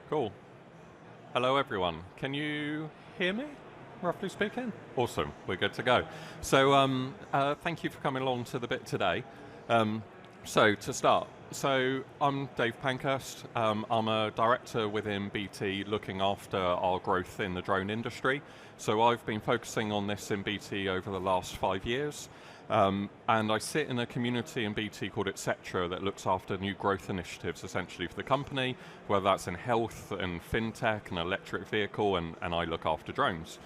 Cool. Hello, everyone. Can you hear me, roughly speaking? Awesome. We're good to go. So thank you for coming along to the bit today. So to start, I'm Dave Pankhurst. I'm a director within BT looking after our growth in the drone industry. So I've been focusing on this in BT over the last 5 years. And I sit in a community in BT called Etc. that looks after new growth initiatives essentially for the company, whether that's in health and fintech and electric vehicle, and I look after drones.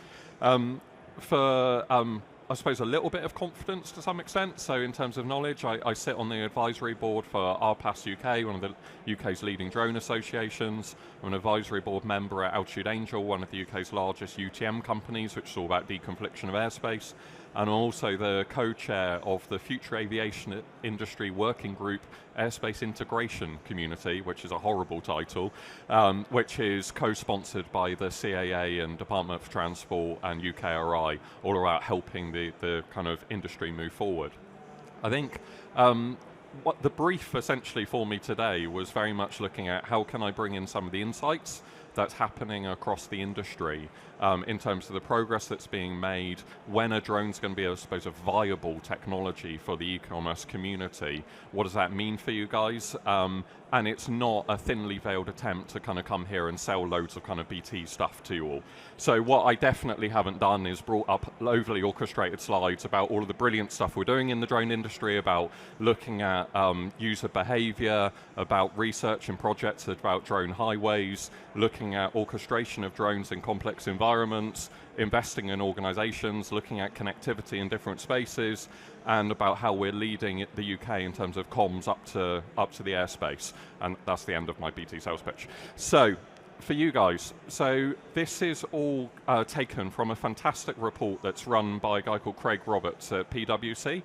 I suppose a little bit of confidence to some extent, so in terms of knowledge, I sit on the advisory board for RPAS UK, one of the UK's leading drone associations. I'm an advisory board member at Altitude Angel, one of the UK's largest UTM companies, which is all about deconfliction of airspace. And I'm also the co-chair of the Future Aviation Industry Working Group Airspace Integration Community, which is a horrible title, which is co-sponsored by the CAA and Department for Transport and UKRI, all about helping the kind of industry move forward. I think what the brief essentially for me today was very much looking at how can I bring in some of the insights that's happening across the industry in terms of the progress that's being made, when a drone's going to be, I suppose, a viable technology for the e-commerce community. What does that mean for you guys? And it's not a thinly veiled attempt to kind of come here and sell loads of kind of BT stuff to you all. So what I definitely haven't done is brought up overly orchestrated slides about all of the brilliant stuff we're doing in the drone industry, about looking at user behavior, about research and projects about drone highways, looking at orchestration of drones in complex environments, investing in organizations, looking at connectivity in different spaces, and about how we're leading the UK in terms of comms up to the airspace. And that's the end of my BT sales pitch. So, for you guys, so this is all taken from a fantastic report that's run by a guy called Craig Roberts at PwC.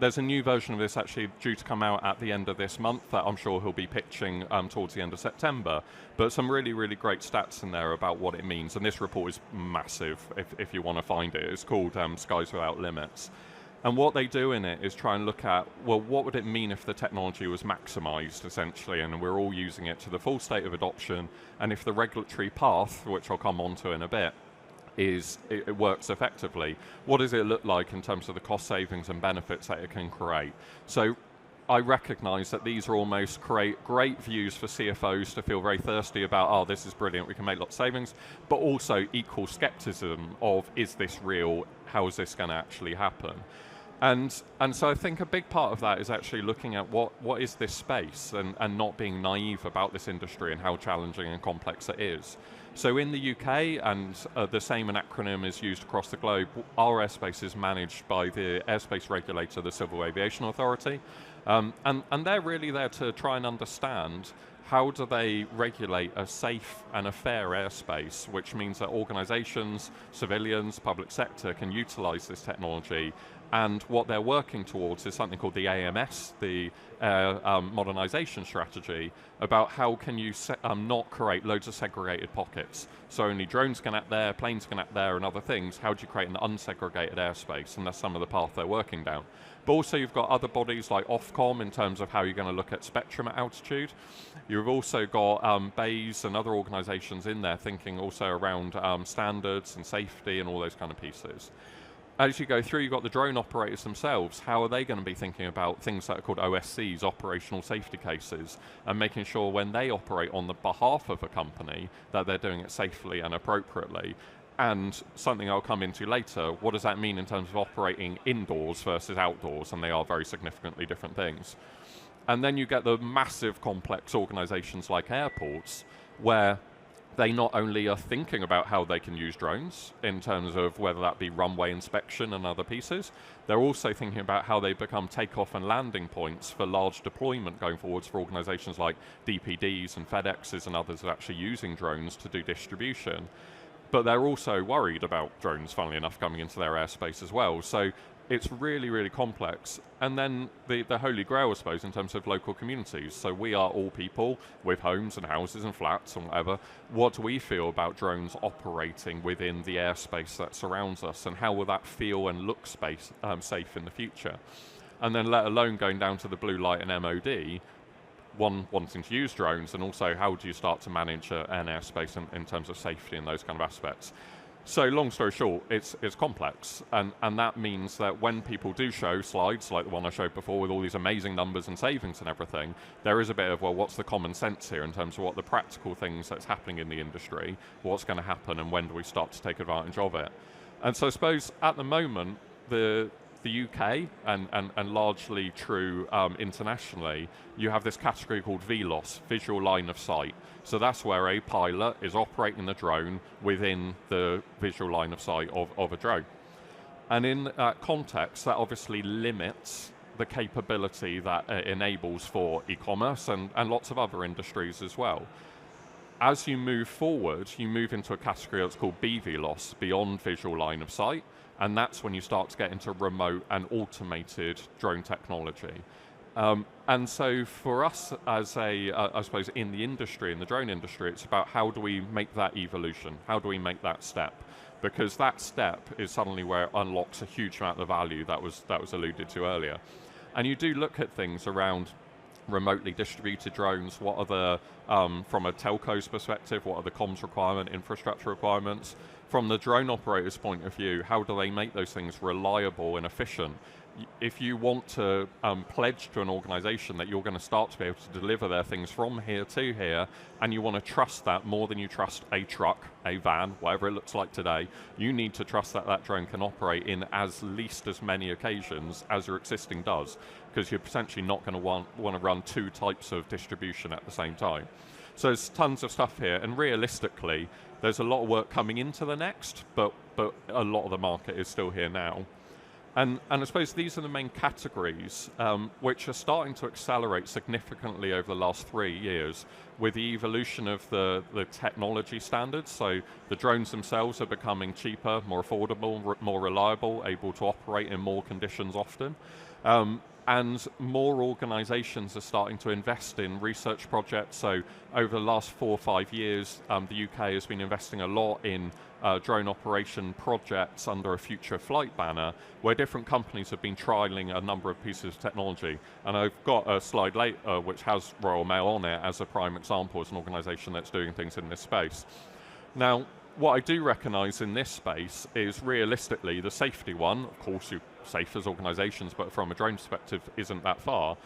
There's a new version of this actually due to come out at the end of this month that I'm sure he'll be pitching towards the end of September. But some really, really great stats in there about what it means. And this report is massive if you want to find it. It's called Skies Without Limits. And what they do in it is try and look at, well, what would it mean if the technology was maximized, essentially, and we're all using it to the full state of adoption, and if the regulatory path, which I'll come on to in a bit, it works effectively. What does it look like in terms of the cost savings and benefits that it can create? So I recognize that these are almost create great views for CFOs to feel very thirsty about, oh, this is brilliant, we can make lots of savings, but also equal skepticism of, is this real? How is this going to actually happen? And so I think a big part of that is actually looking at what is this space and not being naive about this industry and how challenging and complex it is. So in the UK, and the same acronym is used across the globe, our airspace is managed by the airspace regulator, the Civil Aviation Authority. And they're really there to try and understand how do they regulate a safe and a fair airspace, which means that organizations, civilians, public sector can utilize this technology. And what they're working towards is something called the AMS, the modernization strategy, about how can you not create loads of segregated pockets. So only drones can act there, planes can act there, and other things. How do you create an unsegregated airspace? And that's some of the path they're working down. But also you've got other bodies like Ofcom in terms of how you're going to look at spectrum at altitude. You've also got BAYS and other organizations in there thinking also around standards and safety and all those kind of pieces. As you go through, you've got the drone operators themselves. How are they going to be thinking about things that are called OSCs, operational safety cases, and making sure when they operate on the behalf of a company that they're doing it safely and appropriately? And something I'll come into later, what does that mean in terms of operating indoors versus outdoors? And they are very significantly different things. And then you get the massive complex organizations like airports, where they not only are thinking about how they can use drones in terms of whether that be runway inspection and other pieces, they're also thinking about how they become takeoff and landing points for large deployment going forwards for organizations like DPDs and FedExes and others that are actually using drones to do distribution. But they're also worried about drones, funnily enough, coming into their airspace as well. So it's really, really complex. And then the holy grail, I suppose, in terms of local communities. So we are all people with homes and houses and flats and whatever. What do we feel about drones operating within the airspace that surrounds us? And how will that feel and look safe in the future? And then let alone going down to the blue light and MOD, one, wanting to use drones, and also how do you start to manage an airspace in terms of safety and those kind of aspects. So long story short, it's complex, and that means that when people do show slides like the one I showed before with all these amazing numbers and savings and everything, there is a bit of, well, what's the common sense here in terms of what the practical things that's happening in the industry, what's going to happen, and when do we start to take advantage of it? And so I suppose at the moment, the UK, and largely true internationally, you have this category called VLOS, visual line of sight. So that's where a pilot is operating the drone within the visual line of sight of a drone. And in that context, that obviously limits the capability that it enables for e-commerce and lots of other industries as well. As you move forward, you move into a category that's called BVLOS, beyond visual line of sight, and that's when you start to get into remote and automated drone technology. And so for us as I suppose in the industry, in the drone industry, it's about how do we make that evolution? How do we make that step? Because that step is suddenly where it unlocks a huge amount of value that was alluded to earlier. And you do look at things around remotely distributed drones, what are the, from a telco's perspective, what are the comms requirement, infrastructure requirements? From the drone operator's point of view, how do they make those things reliable and efficient? If you want to pledge to an organization that you're going to start to be able to deliver their things from here to here, and you want to trust that more than you trust a truck, a van, whatever it looks like today, you need to trust that that drone can operate in as least as many occasions as your existing does, because you're potentially not going to want to run two types of distribution at the same time. So there's tons of stuff here, and realistically, there's a lot of work coming into the next, but a lot of the market is still here now. And I suppose these are the main categories which are starting to accelerate significantly over the last 3 years with the evolution of the technology standards. So the drones themselves are becoming cheaper, more affordable, more reliable, able to operate in more conditions often. And more organizations are starting to invest in research projects. So over the last 4 or 5 years, the UK has been investing a lot in drone operation projects under a future flight banner, where different companies have been trialing a number of pieces of technology. And I've got a slide later which has Royal Mail on it as a prime example, as an organization that's doing things in this space. Now, what I do recognize in this space is realistically the safety one. Of course, you're safe as organizations, but from a drone perspective isn't that far.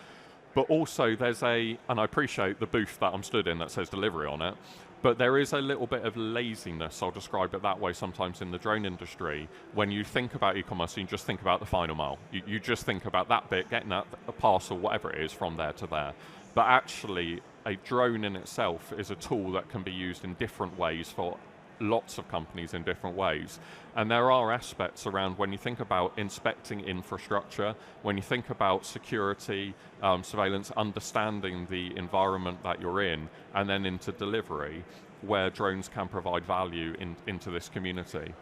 But also there's and I appreciate the booth that I'm stood in that says delivery on it, but there is a little bit of laziness, I'll describe it that way, sometimes in the drone industry. When you think about e-commerce, you just think about the final mile. You just think about that bit, getting that a parcel, whatever it is, from there to there. But actually, a drone in itself is a tool that can be used in different ways for lots of companies in different ways. And there are aspects around when you think about inspecting infrastructure, when you think about security, surveillance, understanding the environment that you're in, and then into delivery, where drones can provide value into this community.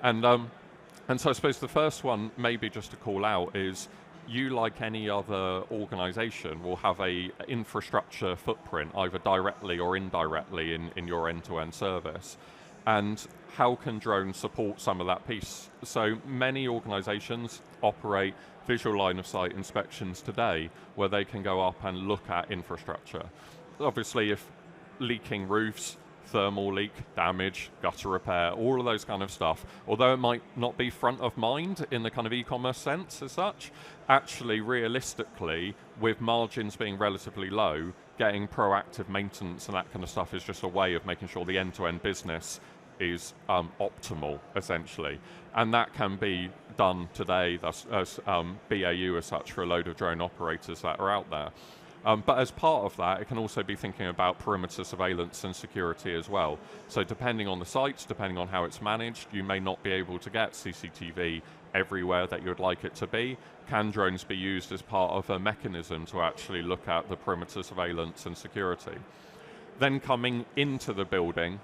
And so I suppose the first one, maybe just to call out, is you, like any other organization, will have a infrastructure footprint, either directly or indirectly in your end-to-end service. And how can drones support some of that piece? So many organizations operate visual line of sight inspections today where they can go up and look at infrastructure. Obviously, if leaking roofs, thermal leak, damage, gutter repair, all of those kind of stuff, although it might not be front of mind in the kind of e-commerce sense as such, actually realistically, with margins being relatively low, getting proactive maintenance and that kind of stuff is just a way of making sure the end-to-end business is optimal, essentially. And that can be done today, thus as BAU as such, for a load of drone operators that are out there. But as part of that, it can also be thinking about perimeter surveillance and security as well. So depending on the sites, depending on how it's managed, you may not be able to get CCTV everywhere that you'd like it to be. Can drones be used as part of a mechanism to actually look at the perimeter surveillance and security? Then coming into the building,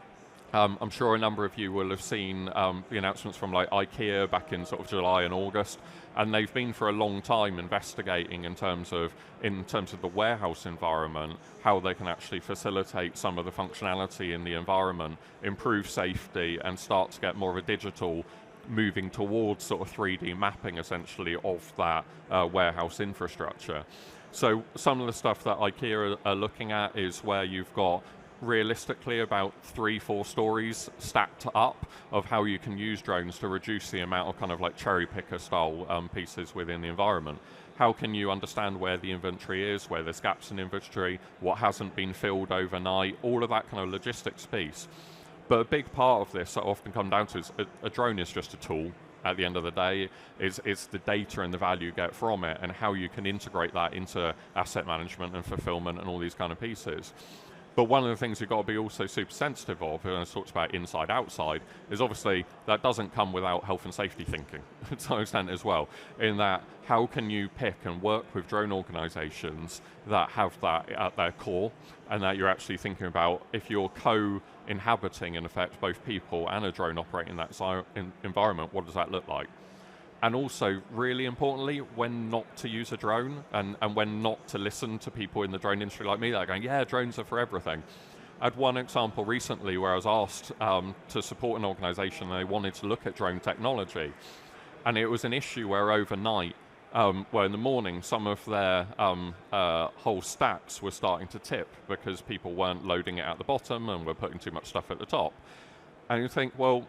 I'm sure a number of you will have seen the announcements from like IKEA back in sort of July and August, and they've been for a long time investigating in terms of the warehouse environment, how they can actually facilitate some of the functionality in the environment, improve safety, and start to get more of a digital moving towards sort of 3D mapping essentially of that warehouse infrastructure. So some of the stuff that IKEA are looking at is where you've got realistically about 3-4 stories stacked up of how you can use drones to reduce the amount of kind of like cherry picker style pieces within the environment. How can you understand where the inventory is, where there's gaps in inventory, what hasn't been filled overnight, all of that kind of logistics piece. But a big part of this that often come down to is a drone is just a tool. At the end of the day, it's the data and the value you get from it and how you can integrate that into asset management and fulfillment and all these kind of pieces. But one of the things you've got to be also super sensitive of, and I talked about inside, outside, is obviously that doesn't come without health and safety thinking to some extent as well, in that how can you pick and work with drone organizations that have that at their core, and that you're actually thinking about if you're co-inhabiting, in effect, both people and a drone operating in that environment, what does that look like? And also, really importantly, when not to use a drone and when not to listen to people in the drone industry like me that are going, yeah, drones are for everything. I had one example recently where I was asked to support an organization and they wanted to look at drone technology. And it was an issue where overnight, where in the morning, some of their whole stacks were starting to tip because people weren't loading it at the bottom and were putting too much stuff at the top. And you think, well,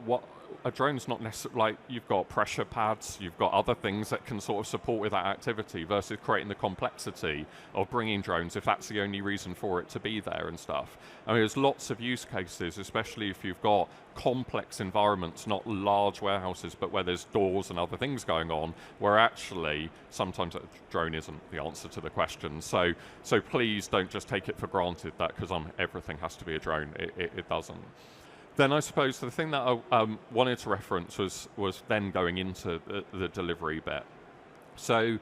what? A drone's not necessarily, like, you've got pressure pads, you've got other things that can sort of support with that activity versus creating the complexity of bringing drones if that's the only reason for it to be there and stuff. I mean, there's lots of use cases, especially if you've got complex environments, not large warehouses, but where there's doors and other things going on, where actually sometimes a drone isn't the answer to the question. So please don't just take it for granted that because everything has to be a drone. It doesn't. Then I suppose the thing that I wanted to reference was then going into the delivery bit. So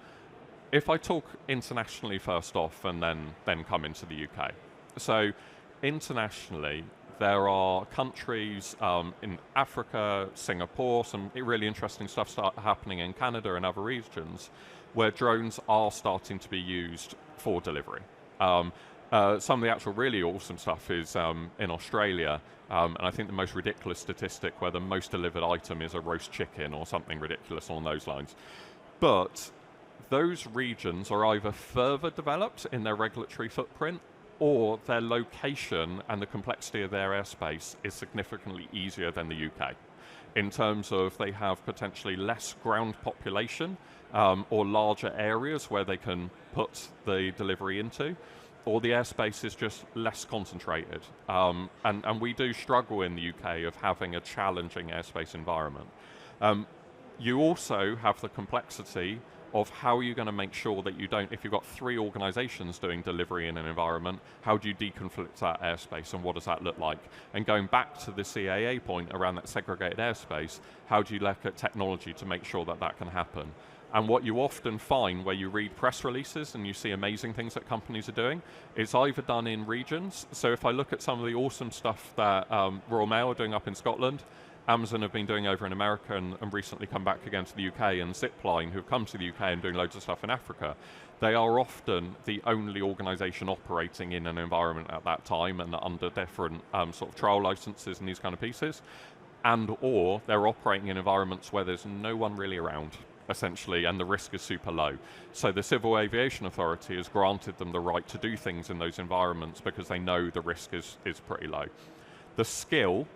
if I talk internationally first off and then come into the UK. So internationally, there are countries in Africa, Singapore, some really interesting stuff happening in Canada and other regions where drones are starting to be used for delivery. Some of the actual really awesome stuff is in Australia, and I think the most ridiculous statistic where the most delivered item is a roast chicken or something ridiculous along those lines. But those regions are either further developed in their regulatory footprint or their location and the complexity of their airspace is significantly easier than the UK. In terms of they have potentially less ground population or larger areas where they can put the delivery into, or the airspace is just less concentrated. And we do struggle in the UK of having a challenging airspace environment. You also have the complexity of how you're going to make sure that you don't, if you've got 3 organizations doing delivery in an environment, how do you deconflict that airspace and what does that look like? And going back to the CAA point around that segregated airspace, how do you look at technology to make sure that that can happen? And what you often find where you read press releases and you see amazing things that companies are doing, it's either done in regions. So if I look at some of the awesome stuff that Royal Mail are doing up in Scotland, Amazon have been doing over in America and recently come back again to the UK, and Zipline, who've come to the UK and doing loads of stuff in Africa, they are often the only organisation operating in an environment at that time and under different sort of trial licenses and these kind of pieces, and or they're operating in environments where there's no one really around, essentially, and the risk is super low. So the Civil Aviation Authority has granted them the right to do things in those environments because they know the risk is pretty low. The skill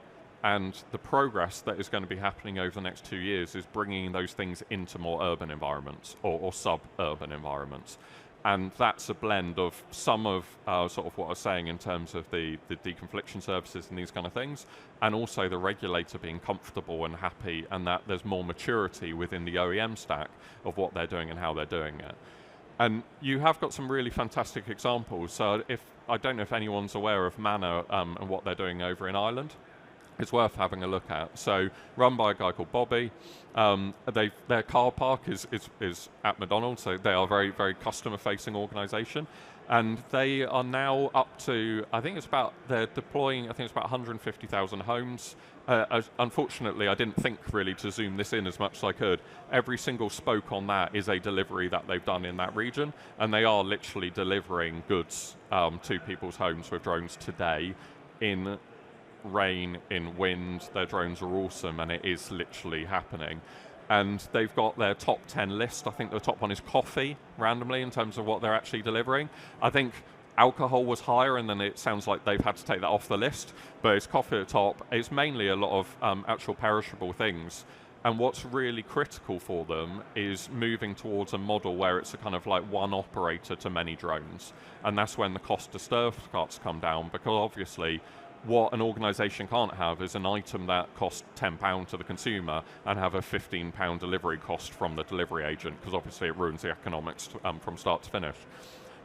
and the progress that is going to be happening over the next 2 years is bringing those things into more urban environments or sub-urban environments. And that's a blend of some of sort of what I was saying in terms of the deconfliction services and these kind of things, and also the regulator being comfortable and happy, and that there's more maturity within the OEM stack of what they're doing and how they're doing it. And you have got some really fantastic examples. So I don't know if anyone's aware of Manor and what they're doing over in Ireland. It's worth having a look at. So, run by a guy called Bobby. Their car park is at McDonald's, so they are a very, very customer-facing organisation. And they are now up to, they're deploying, I think it's about 150,000 homes. Unfortunately, I didn't think really to zoom this in as much as I could. Every single spoke on that is a delivery that they've done in that region, and they are literally delivering goods to people's homes with drones today in rain, in wind. Their drones are awesome, and it is literally happening. and they've got their top 10 list. I think the top one is coffee, randomly, in terms of what they're actually delivering. I think alcohol was higher, and then it sounds like they've had to take that off the list, but it's coffee at the top. It's mainly a lot of actual perishable things. And what's really critical for them is moving towards a model where it's a kind of like one operator to many drones. And that's when the cost to serve starts to come down, because obviously what an organisation can't have is an item that costs £10 to the consumer and have a £15 delivery cost from the delivery agent, because obviously it ruins the economics from start to finish.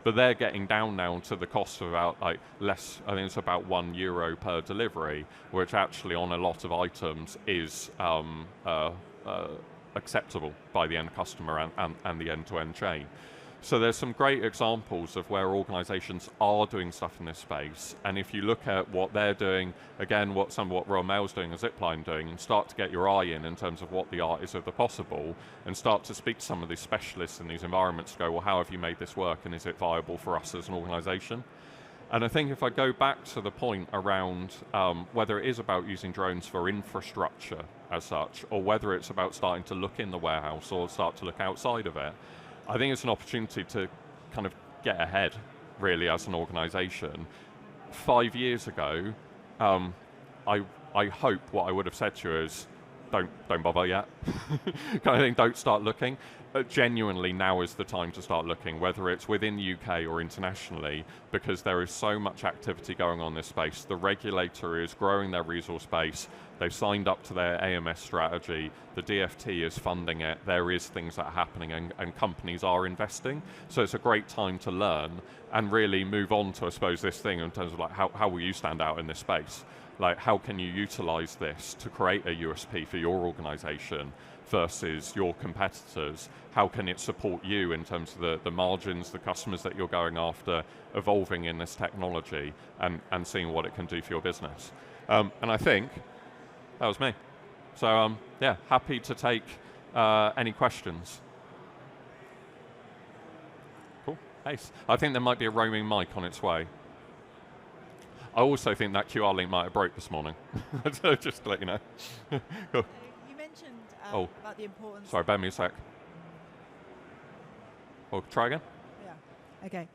But they're getting down now to the cost of about like less, I think it's about €1 per delivery, which actually on a lot of items is acceptable by the end customer and the end-to-end chain. So there's some great examples of where organisations are doing stuff in this space, and if you look at what they're doing, again, what Royal Mail's doing and Zipline doing, and start to get your eye in terms of what the art is of the possible, and start to speak to some of these specialists in these environments to go, well, how have you made this work, and is it viable for us as an organisation? And I think if I go back to the point around whether it is about using drones for infrastructure as such, or whether it's about starting to look in the warehouse or start to look outside of it, I think it's an opportunity to kind of get ahead, really, as an organisation. 5 years ago, I hope what I would have said to you is, don't bother yet. Kind of thing, don't start looking. Genuinely, now is the time to start looking, whether it's within the UK or internationally, because there is so much activity going on in this space. The regulator is growing their resource base. They've signed up to their AMS strategy. The DFT is funding it. There is things that are happening, and companies are investing. So it's a great time to learn and really move on to, I suppose, this thing in terms of like how will you stand out in this space? Like, how can you utilize this to create a USP for your organization versus your competitors? How can it support you in terms of the margins, the customers that you're going after, evolving in this technology, and seeing what it can do for your business? And I think that was me. So yeah, happy to take any questions. Cool, ace. I think there might be a roaming mic on its way. I also think that QR link might have broke this morning. Just to let you know. Cool. You mentioned about the importance... Sorry, bear me a sec. Oh, try again? Yeah, okay.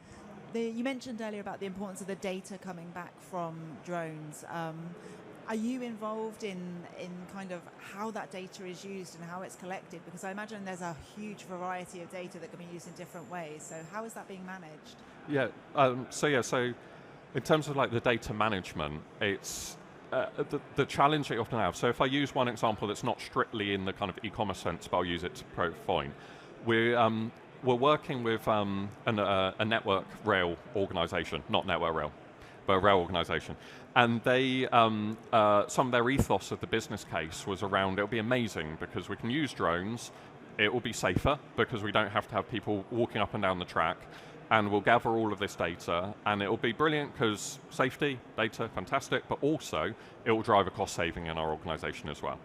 You mentioned earlier about the importance of the data coming back from drones. Are you involved in kind of how that data is used and how it's collected? Because I imagine there's a huge variety of data that can be used in different ways. So how is that being managed? Yeah, so in terms of like the data management, it's the challenge that you often have. So if I use one example that's not strictly in the kind of e-commerce sense, but I'll use it to prove a point. We're working with a network rail organisation, not network rail, but a rail organisation. And they, some of their ethos of the business case was around, it'll be amazing because we can use drones, it will be safer because we don't have to have people walking up and down the track, and we'll gather all of this data, and it'll be brilliant because safety, data, fantastic, but also it will drive a cost saving in our organisation as well.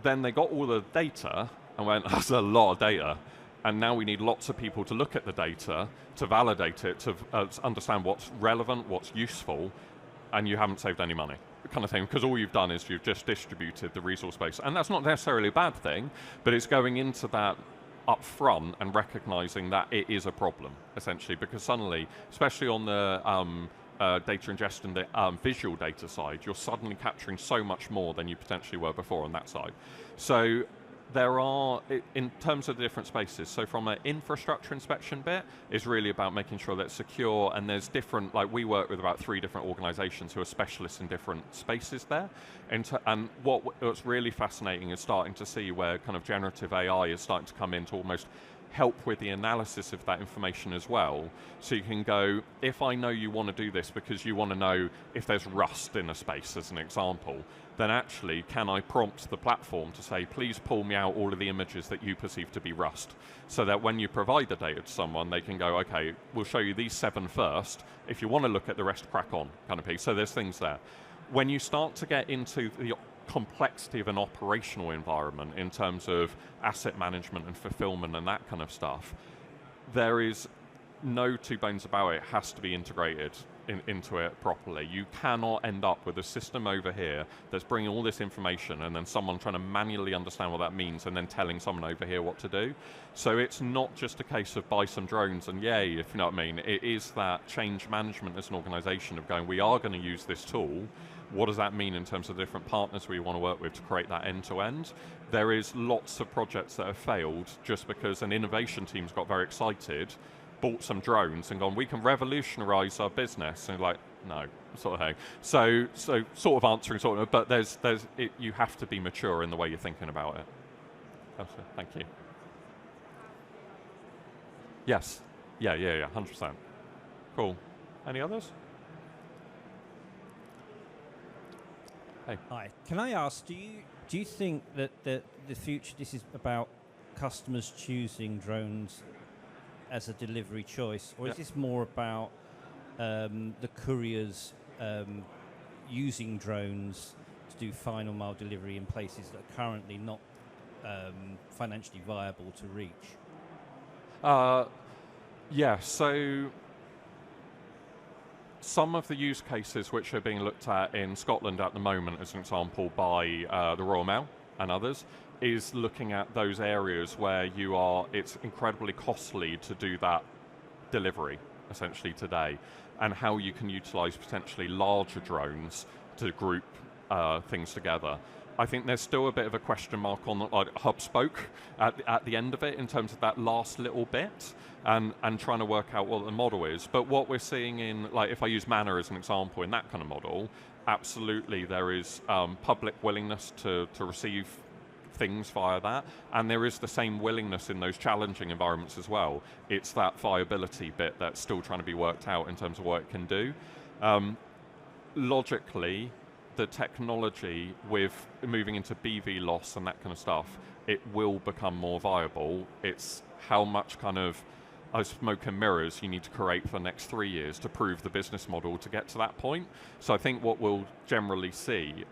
Then they got all the data and went, that's a lot of data, and now we need lots of people to look at the data, to validate it, to understand what's relevant, what's useful, and you haven't saved any money, kind of thing, because all you've done is you've just distributed the resource base. And that's not necessarily a bad thing, but it's going into that up front and recognizing that it is a problem, essentially, because suddenly, especially on the data ingestion, the visual data side, you're suddenly capturing so much more than you potentially were before on that side. So there are, in terms of the different spaces, so from an infrastructure inspection bit, is really about making sure that it's secure, and there's different, like we work with about 3 different organizations who are specialists in different spaces there. And what's really fascinating is starting to see where kind of generative AI is starting to come in to almost help with the analysis of that information as well. So you can go, if I know you want to do this because you want to know if there's rust in a space, as an example, then actually can I prompt the platform to say, please pull me out all of the images that you perceive to be rust, so that when you provide the data to someone, they can go, okay, we'll show you these 7 first. If you want to look at the rest, crack on, kind of piece. So there's things there. When you start to get into the complexity of an operational environment in terms of asset management and fulfillment and that kind of stuff, there is no 2 bones about it. It has to be integrated into it properly. You cannot end up with a system over here that's bringing all this information and then someone trying to manually understand what that means and then telling someone over here what to do. So it's not just a case of buy some drones and yay, if you know what I mean. It is that change management as an organization of going, we are going to use this tool. What does that mean in terms of the different partners we want to work with to create that end-to-end? There is lots of projects that have failed just because an innovation team's got very excited, bought some drones and gone, we can revolutionise our business, and like, no, sort of thing. So sort of answering sort of, but you have to be mature in the way you're thinking about it. Thank you. Yes, yeah, 100%. Cool. Any others? Hey. Hi. Can I ask, do you think that the future, this is about customers choosing drones as a delivery choice, or is this more about the couriers using drones to do final mile delivery in places that are currently not financially viable to reach? Yeah, so some of the use cases which are being looked at in Scotland at the moment, as an example, by the Royal Mail and others, is looking at those areas where it's incredibly costly to do that delivery, essentially today, and how you can utilize potentially larger drones to group things together. I think there's still a bit of a question mark on hub spoke at the end of it in terms of that last little bit and trying to work out what the model is. But what we're seeing in, like if I use Manor as an example in that kind of model, absolutely there is public willingness to receive things via that, and there is the same willingness in those challenging environments as well. It's that viability bit that's still trying to be worked out in terms of what it can do. Logically, the technology with moving into BV loss and that kind of stuff, it will become more viable. It's how much kind of smoke and mirrors you need to create for the next 3 years to prove the business model to get to that point. So I think what we'll generally see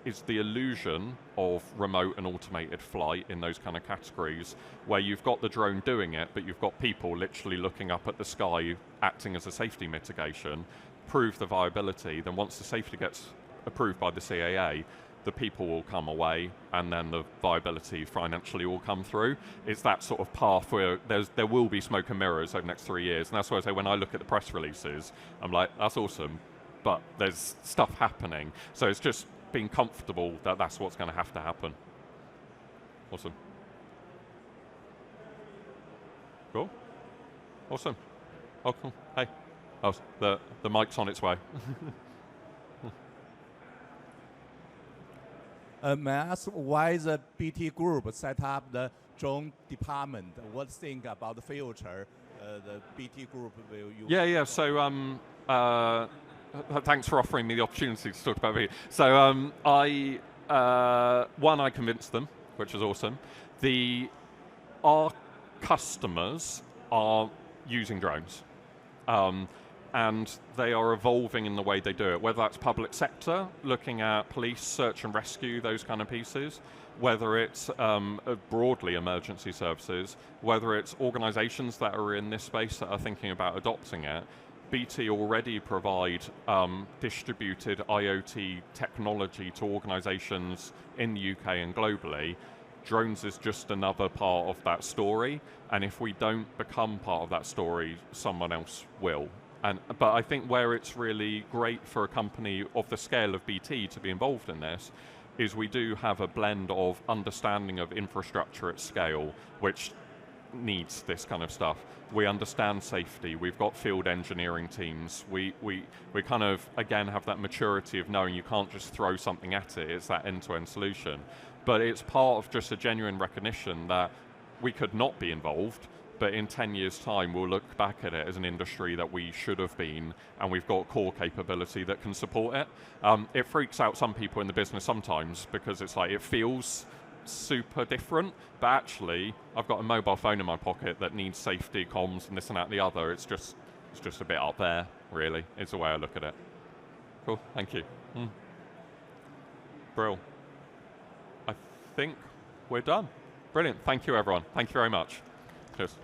is the illusion of remote and automated flight in those kind of categories, where you've got the drone doing it, but you've got people literally looking up at the sky, acting as a safety mitigation, prove the viability. Then once the safety gets approved by the CAA, the people will come away, and then the viability financially will come through. It's that sort of path where there will be smoke and mirrors over the next 3 years, and that's why I say when I look at the press releases, I'm like, that's awesome, but there's stuff happening. So it's just being comfortable that that's what's going to have to happen. Awesome. Cool. Awesome. Oh, cool. Hey. Oh, the mic's on its way. May I ask why the BT Group set up the drone department? What think about the future the BT Group will use? Yeah. So thanks for offering me the opportunity to talk about it. So I convinced them, which is awesome. Our customers are using drones. And they are evolving in the way they do it, whether that's public sector, looking at police, search and rescue, those kind of pieces, whether it's broadly emergency services, whether it's organizations that are in this space that are thinking about adopting it. BT already provide distributed IoT technology to organizations in the UK and globally. Drones is just another part of that story, and if we don't become part of that story, someone else will. But I think where it's really great for a company of the scale of BT to be involved in this is we do have a blend of understanding of infrastructure at scale, which needs this kind of stuff. We understand safety. We've got field engineering teams. We kind of, again, have that maturity of knowing you can't just throw something at it. It's that end-to-end solution. But it's part of just a genuine recognition that we could not be involved, but in 10 years' time, we'll look back at it as an industry that we should have been, and we've got core capability that can support it. It freaks out some people in the business sometimes because it's like, it feels super different, but actually, I've got a mobile phone in my pocket that needs safety, comms, and this and that and the other. It's just a bit up there, really, is the way I look at it. Cool, thank you. Brill. I think we're done. Brilliant, thank you everyone. Thank you very much. Cheers.